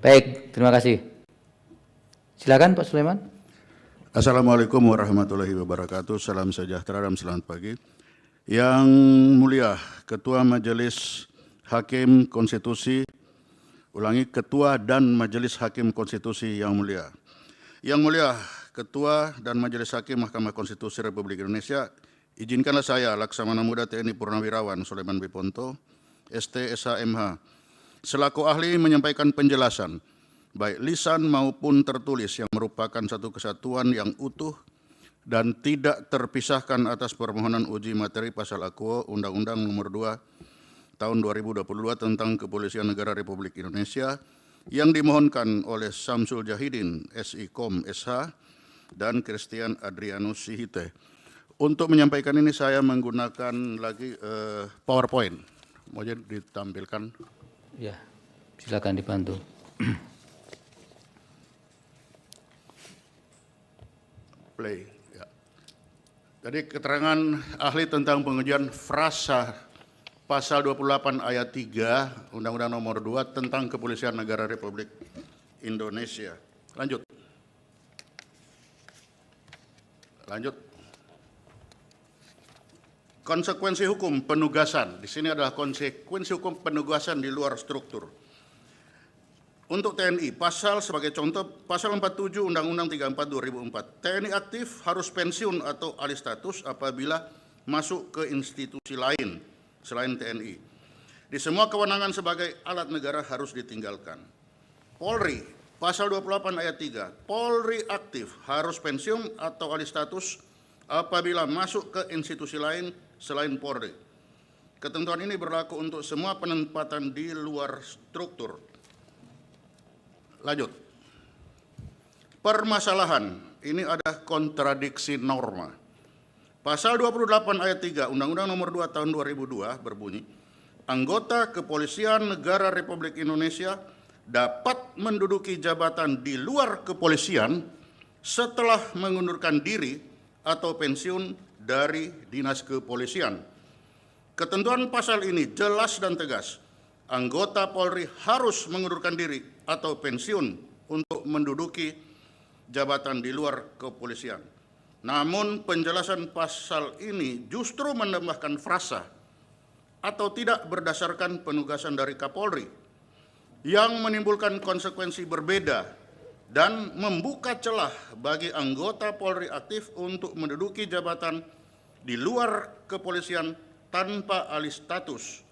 Baik, terima kasih. Silakan Pak Sulaiman. Assalamualaikum warahmatullahi wabarakatuh. Salam sejahtera dan selamat pagi. Yang mulia Ketua Majelis Hakim Konstitusi, Ketua dan Majelis Hakim Konstitusi yang mulia. Yang mulia Ketua dan Majelis Hakim Mahkamah Konstitusi Republik Indonesia, izinkanlah saya Laksamana Muda TNI Purnawirawan Sulaiman B. Ponto, ST SHMH, selaku ahli menyampaikan penjelasan baik lisan maupun tertulis yang merupakan satu kesatuan yang utuh dan tidak terpisahkan atas permohonan uji materi pasal akuo Undang-Undang Nomor 2 Tahun 2022 tentang Kepolisian Negara Republik Indonesia yang dimohonkan oleh Samsul Jahidin SIKOM SH dan Christian Adrianus Sihite. Untuk menyampaikan ini saya menggunakan lagi PowerPoint. Mau ditampilkan? Ya, silakan dibantu. Play. Ya. Jadi keterangan ahli tentang pengujian frasa pasal 28 ayat 3 Undang-Undang Nomor 2 tentang Kepolisian Negara Republik Indonesia. Lanjut. Konsekuensi hukum penugasan. Di sini adalah konsekuensi hukum penugasan di luar struktur. Untuk TNI, pasal sebagai contoh, pasal 47 Undang-Undang 34 2004. TNI aktif harus pensiun atau alih status apabila masuk ke institusi lain selain TNI. Di semua kewenangan sebagai alat negara harus ditinggalkan. Polri, pasal 28 ayat 3. Polri aktif harus pensiun atau alih status apabila masuk ke institusi lain selain Polri. Ketentuan ini berlaku untuk semua penempatan di luar struktur. Lanjut. Permasalahan, ini ada kontradiksi norma. Pasal 28 ayat 3 Undang-Undang Nomor 2 Tahun 2002 berbunyi, anggota Kepolisian Negara Republik Indonesia dapat menduduki jabatan di luar kepolisian setelah mengundurkan diri atau pensiun dari dinas kepolisian. Ketentuan pasal ini jelas dan tegas. Anggota Polri harus mengundurkan diri atau pensiun untuk menduduki jabatan di luar kepolisian. Namun penjelasan pasal ini justru menambahkan frasa atau tidak berdasarkan penugasan dari Kapolri yang menimbulkan konsekuensi berbeda dan membuka celah bagi anggota Polri aktif untuk menduduki jabatan di luar kepolisian tanpa alih status.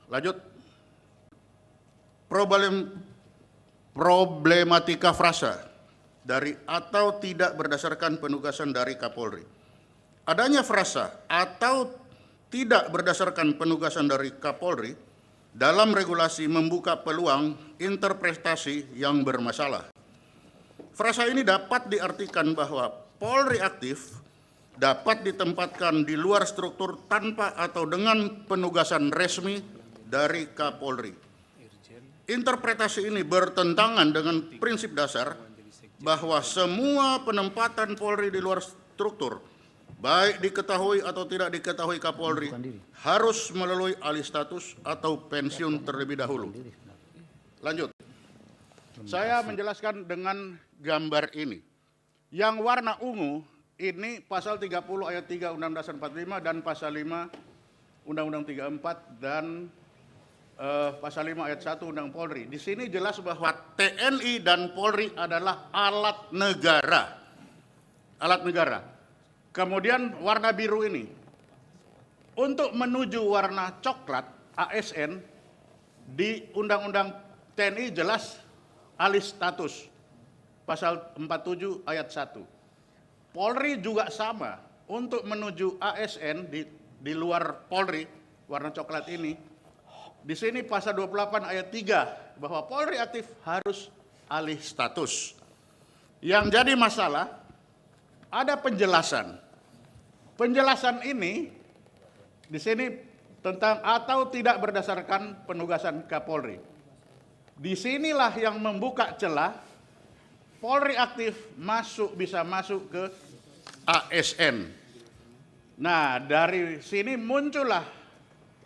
Lanjut. Problematika frasa dari atau tidak berdasarkan penugasan dari Kapolri. Adanya frasa atau tidak berdasarkan penugasan dari Kapolri dalam regulasi membuka peluang interpretasi yang bermasalah. Frasa ini dapat diartikan bahwa Polri aktif dapat ditempatkan di luar struktur tanpa atau dengan penugasan resmi dari Kapolri. Interpretasi ini bertentangan dengan prinsip dasar bahwa semua penempatan Polri di luar struktur, baik diketahui atau tidak diketahui Kapolri, harus melalui alih status atau pensiun terlebih dahulu. Lanjut. Saya menjelaskan dengan gambar ini. Yang warna ungu ini pasal 30 ayat 3 Undang-Undang Dasar 45 dan pasal 5 Undang-Undang 34 dan pasal 5 ayat 1 Undang Polri. Di sini jelas bahwa TNI dan Polri adalah alat negara. Alat negara. Kemudian warna biru ini. Untuk menuju warna coklat ASN di Undang-Undang TNI jelas alih status. Pasal 47 ayat 1. Polri juga sama. Untuk menuju ASN di luar Polri, warna coklat ini, di sini pasal 28 ayat 3 bahwa Polri aktif harus alih status. Yang jadi masalah ada penjelasan. Penjelasan ini di sini tentang atau tidak berdasarkan penugasan Kapolri. Disinilah yang membuka celah Polri aktif bisa masuk ke ASN. Nah, dari sini muncullah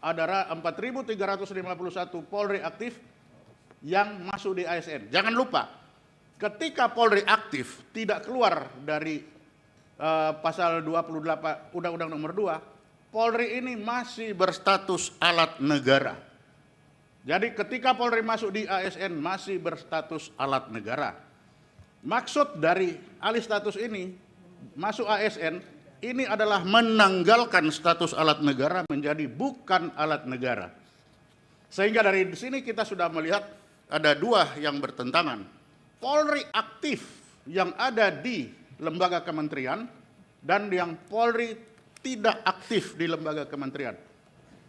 ada 4.351 Polri aktif yang masuk di ASN. Jangan lupa, ketika Polri aktif tidak keluar dari pasal 28 Undang-Undang Nomor 2, Polri ini masih berstatus alat negara. Jadi ketika Polri masuk di ASN masih berstatus alat negara. Maksud dari alih status ini masuk ASN ini adalah menanggalkan status alat negara menjadi bukan alat negara. Sehingga dari sini kita sudah melihat ada dua yang bertentangan. Polri aktif yang ada di lembaga kementerian dan yang Polri tidak aktif di lembaga kementerian.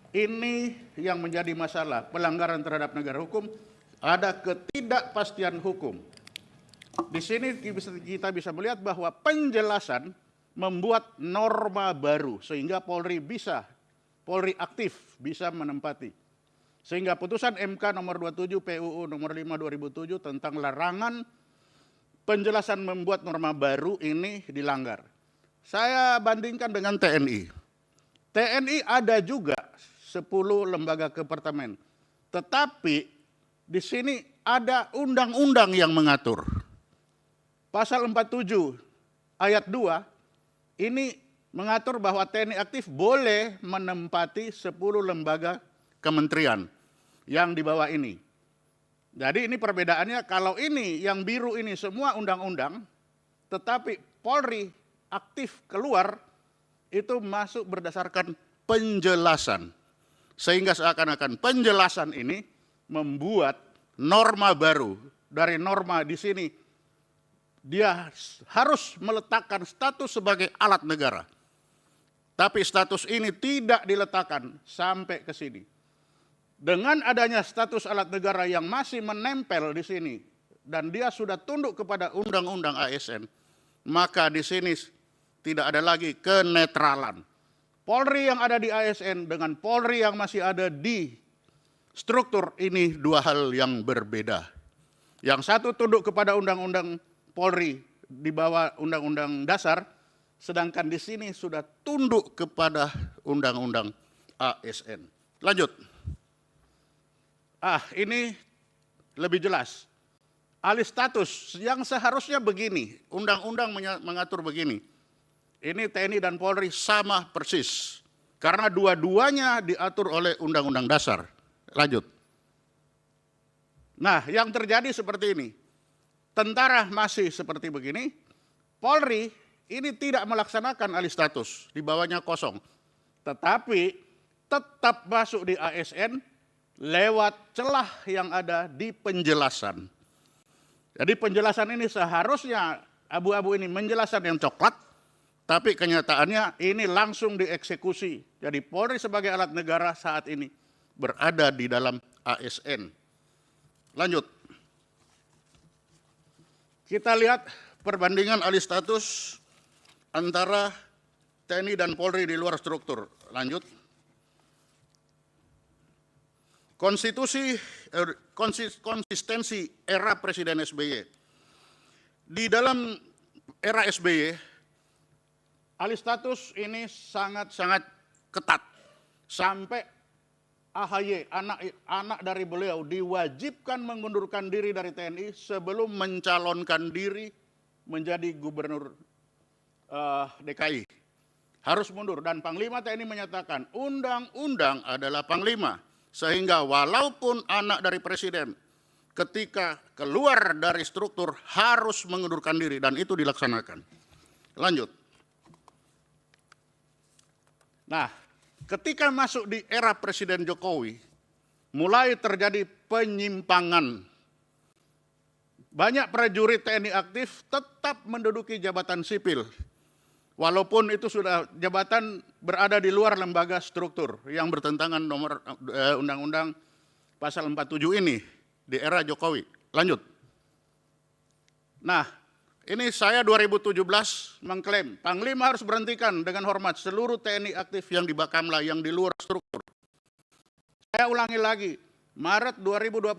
Ini yang menjadi masalah, pelanggaran terhadap negara hukum, ada ketidakpastian hukum. Di sini kita bisa melihat bahwa penjelasan membuat norma baru sehingga Polri aktif bisa menempati. Sehingga putusan MK nomor 27 PUU nomor 5 2007 tentang larangan penjelasan membuat norma baru ini dilanggar. Saya bandingkan dengan TNI. TNI ada juga 10 lembaga kepartemen. Tetapi di sini ada undang-undang yang mengatur. Pasal 47 ayat 2 ini mengatur bahwa TNI aktif boleh menempati 10 lembaga kementerian yang di bawah ini. Jadi ini perbedaannya, kalau ini yang biru ini semua undang-undang, tetapi Polri aktif keluar itu masuk berdasarkan penjelasan. Sehingga seakan-akan penjelasan ini membuat norma baru. Dari norma di sini dia harus meletakkan status sebagai alat negara. Tapi status ini tidak diletakkan sampai ke sini. Dengan adanya status alat negara yang masih menempel di sini dan dia sudah tunduk kepada undang-undang ASN, maka di sini tidak ada lagi kenetralan. Polri yang ada di ASN dengan Polri yang masih ada di struktur ini dua hal yang berbeda. Yang satu tunduk kepada undang-undang Polri di bawah undang-undang dasar, sedangkan di sini sudah tunduk kepada undang-undang ASN. Lanjut. Ini lebih jelas. Alih status yang seharusnya begini, undang-undang mengatur begini. Ini TNI dan Polri sama persis. Karena dua-duanya diatur oleh undang-undang dasar. Lanjut. Nah, yang terjadi seperti ini. Tentara masih seperti begini. Polri ini tidak melaksanakan alih status. Di bawahnya kosong. Tetapi tetap masuk di ASN lewat celah yang ada di penjelasan. Jadi penjelasan ini seharusnya abu-abu ini penjelasan yang coklat, tapi kenyataannya ini langsung dieksekusi. Jadi Polri sebagai alat negara saat ini berada di dalam ASN. Lanjut. Kita lihat perbandingan alih status antara TNI dan Polri di luar struktur. Lanjut. Konsistensi era Presiden SBY. Di dalam era SBY, alih status ini sangat-sangat ketat. Sampai AHY, anak dari beliau, diwajibkan mengundurkan diri dari TNI sebelum mencalonkan diri menjadi gubernur DKI. Harus mundur, dan Panglima TNI menyatakan undang-undang adalah Panglima. Sehingga walaupun anak dari presiden ketika keluar dari struktur harus mengundurkan diri, dan itu dilaksanakan. Lanjut. Nah, ketika masuk di era Presiden Jokowi, mulai terjadi penyimpangan. Banyak prajurit TNI aktif tetap menduduki jabatan sipil. Walaupun itu sudah jabatan berada di luar lembaga struktur yang bertentangan nomor undang-undang pasal 47 ini di era Jokowi. Lanjut. Nah, ini saya 2017 mengklaim Panglima harus berhentikan dengan hormat seluruh TNI aktif yang di Bakamla yang di luar struktur. Saya ulangi lagi, Maret 2025,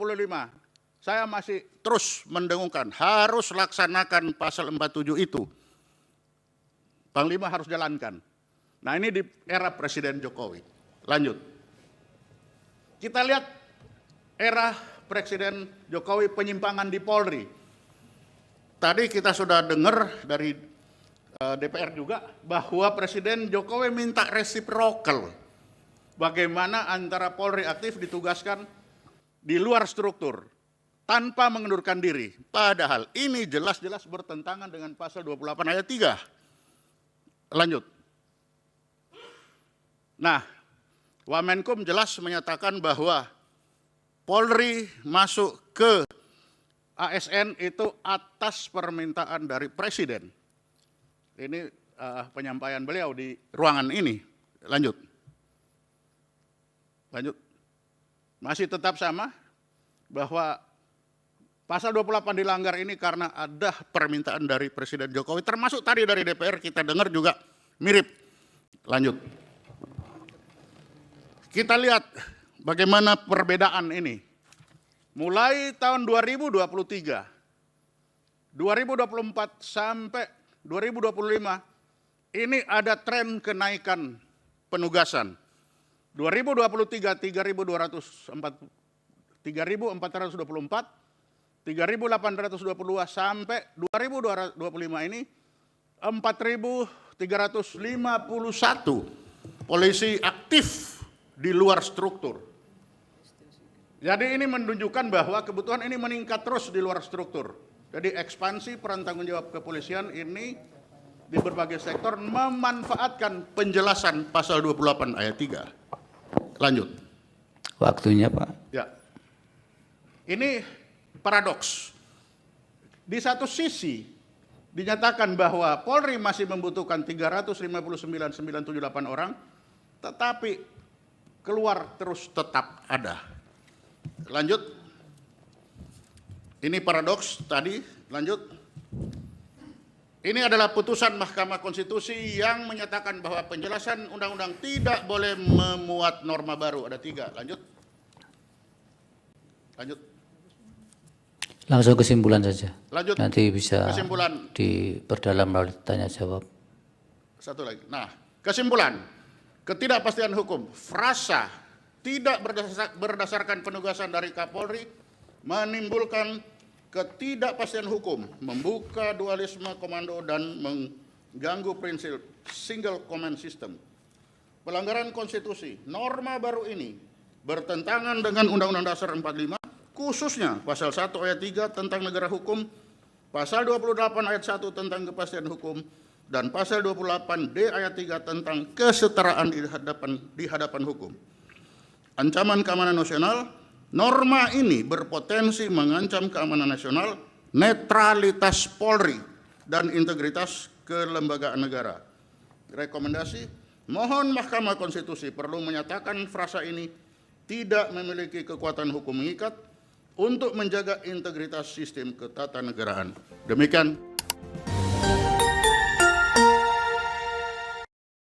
saya masih terus mendengungkan harus laksanakan pasal 47 itu. Panglima harus jalankan. Nah, ini di era Presiden Jokowi. Lanjut. Kita lihat era Presiden Jokowi penyimpangan di Polri. Tadi kita sudah dengar dari DPR juga bahwa Presiden Jokowi minta resiprokal. Bagaimana antara Polri aktif ditugaskan di luar struktur tanpa mengundurkan diri. Padahal ini jelas-jelas bertentangan dengan pasal 28 ayat 3. Lanjut. Nah, Wamenkum jelas menyatakan bahwa Polri masuk ke ASN itu atas permintaan dari Presiden. Ini penyampaian beliau di ruangan ini. Lanjut. Lanjut. Masih tetap sama bahwa pasal 28 dilanggar ini karena ada permintaan dari Presiden Jokowi, termasuk tadi dari DPR kita dengar juga mirip. Lanjut. Kita lihat bagaimana perbedaan ini. Mulai tahun 2023, 2024 sampai 2025, ini ada tren kenaikan penugasan. 2023 3.424, 3.822 sampai 2025 ini 4.351 polisi aktif di luar struktur. Jadi ini menunjukkan bahwa kebutuhan ini meningkat terus di luar struktur. Jadi ekspansi peran tanggung jawab kepolisian ini di berbagai sektor memanfaatkan penjelasan pasal 28 ayat 3. Lanjut. Waktunya, Pak. Ya. Ini paradoks. Di satu sisi dinyatakan bahwa Polri masih membutuhkan 359.978 orang, tetapi keluar terus tetap ada. Lanjut. Ini paradoks tadi, lanjut. Ini adalah putusan Mahkamah Konstitusi yang menyatakan bahwa penjelasan undang-undang tidak boleh memuat norma baru. Ada 3, lanjut. Lanjut. Langsung kesimpulan saja. Lanjut. Nanti bisa Kesimpulan. diperdalam melalui tanya jawab. Satu lagi. Nah, kesimpulan. Ketidakpastian hukum. Frasa tidak berdasarkan penugasan dari Kapolri menimbulkan ketidakpastian hukum, membuka dualisme komando dan mengganggu prinsip single command system. Pelanggaran konstitusi. Norma baru ini bertentangan dengan Undang-Undang Dasar 45, khususnya pasal 1 ayat 3 tentang negara hukum, pasal 28 ayat 1 tentang kepastian hukum, dan pasal 28D ayat 3 tentang kesetaraan di hadapan hukum. Ancaman keamanan nasional, norma ini berpotensi mengancam keamanan nasional, netralitas Polri, dan integritas kelembagaan negara. Rekomendasi, mohon Mahkamah Konstitusi perlu menyatakan frasa ini tidak memiliki kekuatan hukum mengikat untuk menjaga integritas sistem ketatanegaraan. Demikian.